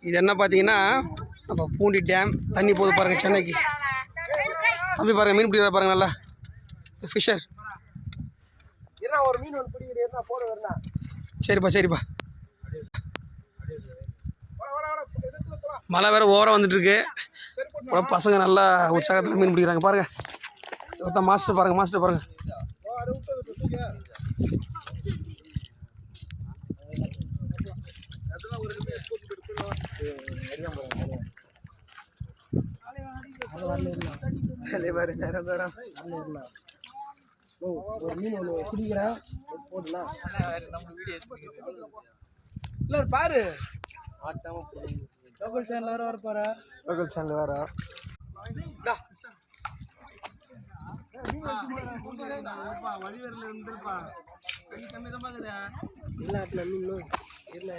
இது என்ன பார்த்தீங்கன்னா நம்ம பூண்டி டேம் தண்ணி போது பாருங்கள் சென்னைக்கு. தம்பி பாருங்கள் மீன் பிடிக்கிற பாருங்கள் நல்லா ஃபிஷர். சரிப்பா சரிப்பா. மழை வேறு ஓரம் வந்துட்டுருக்கு. பசங்க நல்லா உற்சாகத்தில் மீன் பிடிக்கிறாங்க பாருங்கள். ஒருத்தன் மாஸ்டர் பாருங்கள், மாஸ்டர் பாருங்கள். ஒரு மீன் ஒன்று பிடிக்கிறேன் போடலாம் இல்லை பாரு. லோக்கல் சேனல் வேறு வர பாரு. லோக்கல் சேனல் வேறு வழி வரல இருந்துப்பா. கம்மி தான் பார்க்குறேன். இல்லை மீன் இல்லை.